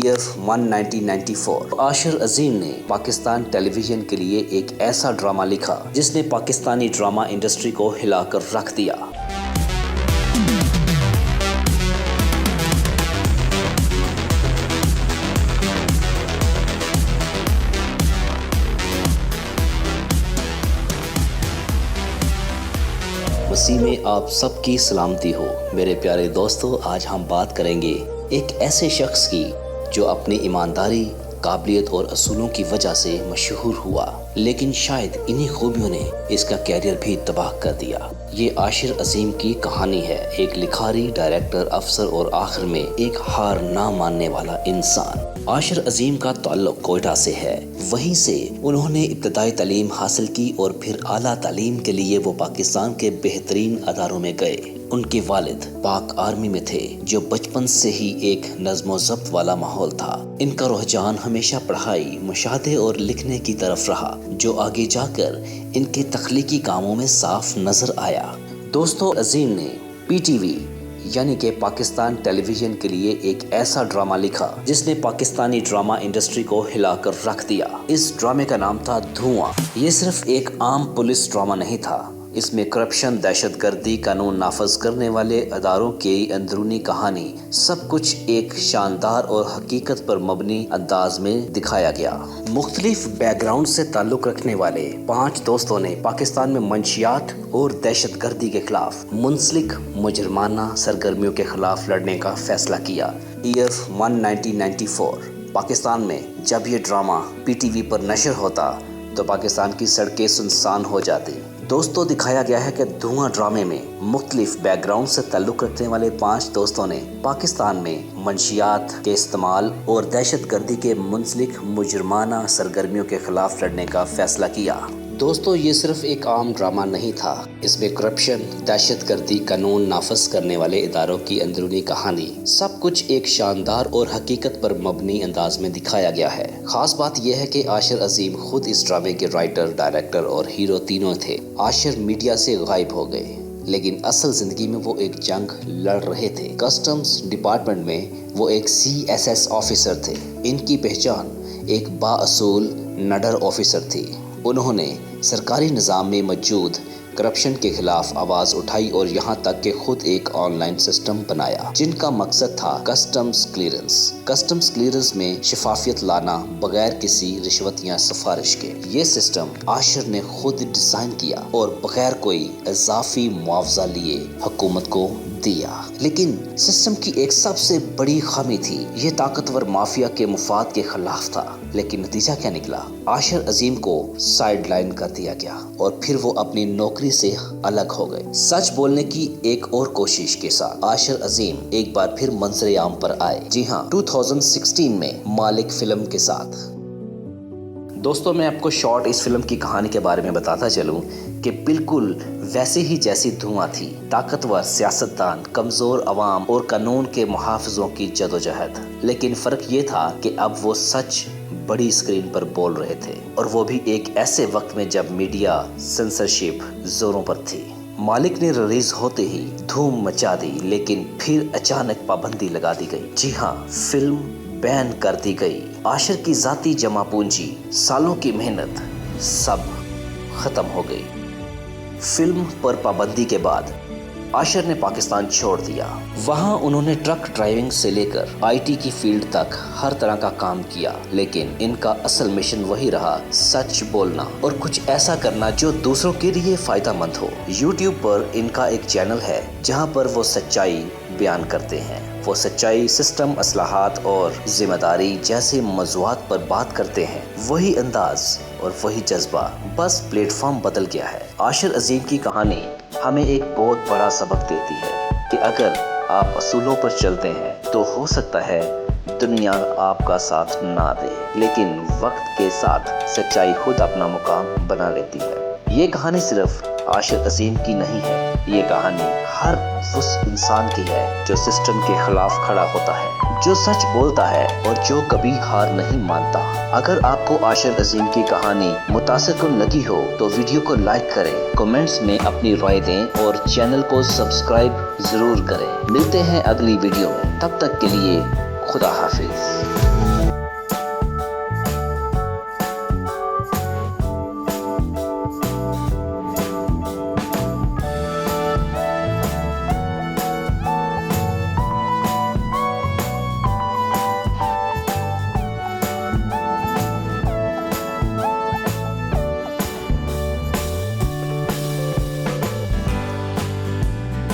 Year 1994 عاشر عظیم نے پاکستان ٹیلی vision کے لیے ایک ایسا ڈرامہ لکھا جس نے پاکستانی ڈرامہ انڈسٹری کو ہلا کر رکھ دیا۔ مسیح میں آپ سب کی سلامتی ہو میرے پیارے دوستو۔ آج ہم بات کریں گے ایک ایسے شخص کی جو اپنی ایمانداری، قابلیت اور اصولوں کی وجہ سے مشہور ہوا، لیکن شاید انہی خوبیوں نے اس کا کیریئر بھی تباہ کر دیا۔ یہ عاشر عظیم کی کہانی ہے، ایک لکھاری، ڈائریکٹر، افسر اور آخر میں ایک ہار نہ ماننے والا انسان۔ عاشر عظیم کا تعلق کوئٹہ سے ہے، وہیں سے انہوں نے ابتدائی تعلیم حاصل کی اور پھر اعلیٰ تعلیم کے لیے وہ پاکستان کے بہترین اداروں میں گئے۔ ان کے والد پاک آرمی میں تھے، جو بچپن سے ہی ایک نظم و ضبط والا ماحول تھا۔ ان کا رجحان ہمیشہ پڑھائی، مشاہدے اور لکھنے کی طرف رہا، جو آگے جا کر ان کے تخلیقی کاموں میں صاف نظر آیا۔ دوستو، عظیم نے پی ٹی وی یعنی کہ پاکستان ٹیلی ویژن کے لیے ایک ایسا ڈرامہ لکھا جس نے پاکستانی ڈرامہ انڈسٹری کو ہلا کر رکھ دیا۔ اس ڈرامے کا نام تھا دھواں۔ یہ صرف ایک عام پولیس ڈرامہ نہیں تھا، اس میں کرپشن، دہشت گردی، قانون نافذ کرنے والے اداروں کی اندرونی کہانی، سب کچھ ایک شاندار اور حقیقت پر مبنی انداز میں دکھایا گیا۔ مختلف بیک گراؤنڈ سے تعلق رکھنے والے 5 دوستوں نے پاکستان میں منشیات اور دہشت گردی کے خلاف منسلک مجرمانہ سرگرمیوں کے خلاف لڑنے کا فیصلہ کیا۔ ایئر 1994 پاکستان میں جب یہ ڈرامہ پی ٹی وی پر نشر ہوتا تو پاکستان کی سڑکیں سنسان ہو جاتی۔ دوستوں، دکھایا گیا ہے کہ دھواں ڈرامے میں مختلف بیک گراؤنڈ سے تعلق رکھنے والے 5 دوستوں نے پاکستان میں منشیات کے استعمال اور دہشت گردی کے منسلک مجرمانہ سرگرمیوں کے خلاف لڑنے کا فیصلہ کیا۔ دوستو، یہ صرف ایک عام ڈرامہ نہیں تھا، اس میں کرپشن، دہشت گردی، قانون نافذ کرنے والے اداروں کی اندرونی کہانی، سب کچھ ایک شاندار اور حقیقت پر مبنی انداز میں دکھایا گیا ہے۔ خاص بات یہ ہے کہ عاشر عظیم خود اس ڈرامے کے رائٹر، ڈائریکٹر اور ہیرو تینوں تھے۔ عاشر میڈیا سے غائب ہو گئے، لیکن اصل زندگی میں وہ ایک جنگ لڑ رہے تھے۔ کسٹمز ڈپارٹمنٹ میں وہ ایک CSS آفیسر تھے۔ ان کی پہچان ایک بااصول نڈر آفیسر تھی۔ انہوں نے سرکاری نظام میں موجود کرپشن کے خلاف آواز اٹھائی اور یہاں تک کہ خود ایک آن لائن سسٹم بنایا جن کا مقصد تھا کسٹمز کلیئرنس۔ کسٹمز کلیئرنس میں شفافیت لانا بغیر کسی رشوت یا سفارش کے۔ یہ سسٹم عاشر نے خود ڈیزائن کیا اور بغیر کوئی اضافی معاوضہ لیے حکومت کو دیا۔ لیکن سسٹم کی ایک سب سے بڑی خامی تھی، یہ طاقتور مافیا کے مفاد کے خلاف تھا۔ لیکن نتیجہ کیا نکلا؟ عاشر عظیم کو سائیڈ لائن کر دیا گیا اور پھر وہ اپنی نوکری سے الگ ہو گئے۔ سچ بولنے کی ایک اور کوشش کے ساتھ عاشر عظیم ایک بار پھر منظر عام پر آئے، جی ہاں، 2016 میں مالک فلم کے ساتھ۔ دوستوں، میں آپ کو شارٹ اس فلم کی کہانی کے بارے میں بتاتا چلوں کہ بالکل ویسے ہی جیسی دھواں تھی، طاقتور سیاستدان، کمزور عوام اور قانون کے محافظوں کی جدوجہد۔ لیکن فرق یہ تھا کہ اب وہ سچ بڑی اسکرین پر بول رہے تھے، اور وہ بھی ایک ایسے وقت میں جب میڈیا سینسرشپ زوروں پر تھی۔ مالک نے ریلیز ہوتے ہی دھوم مچا دی، لیکن پھر اچانک پابندی لگا دی گئی۔ جی ہاں، فلم بین کر دی گئی۔ عاشر کی ذاتی جمع پونجی، سالوں کی محنت، سب ختم ہو گئی۔ فلم پر پابندی کے بعد عاشر نے پاکستان چھوڑ دیا۔ وہاں انہوں نے ٹرک ڈرائیونگ سے لے کر IT کی فیلڈ تک ہر طرح کا کام کیا، لیکن ان کا اصل مشن وہی رہا، سچ بولنا اور کچھ ایسا کرنا جو دوسروں کے لیے فائدہ مند ہو۔ YouTube پر ان کا ایک چینل ہے جہاں پر وہ سچائی بیان کرتے ہیں۔ وہ سچائی، سسٹم، اصلاحات اور ذمہ داری جیسے موضوعات پر بات کرتے ہیں۔ وہی انداز اور وہی جذبہ، بس پلیٹ فارم بدل گیا ہے۔ عاشر عظیم کی کہانی ہمیں ایک بہت بڑا سبق دیتی ہے کہ اگر آپ اصولوں پر چلتے ہیں تو ہو سکتا ہے دنیا آپ کا ساتھ نہ دے، لیکن وقت کے ساتھ سچائی خود اپنا مقام بنا لیتی ہے۔ یہ کہانی صرف عاشر عظیم کی نہیں ہے، یہ کہانی ہر اس انسان کی ہے جو سسٹم کے خلاف کھڑا ہوتا ہے، جو سچ بولتا ہے اور جو کبھی ہار نہیں مانتا۔ اگر آپ کو عاشر عظیم کی کہانی متاثر کن لگی ہو تو ویڈیو کو لائک کریں، کمنٹس میں اپنی رائے دیں اور چینل کو سبسکرائب ضرور کریں۔ ملتے ہیں اگلی ویڈیو میں، تب تک کے لیے خدا حافظ۔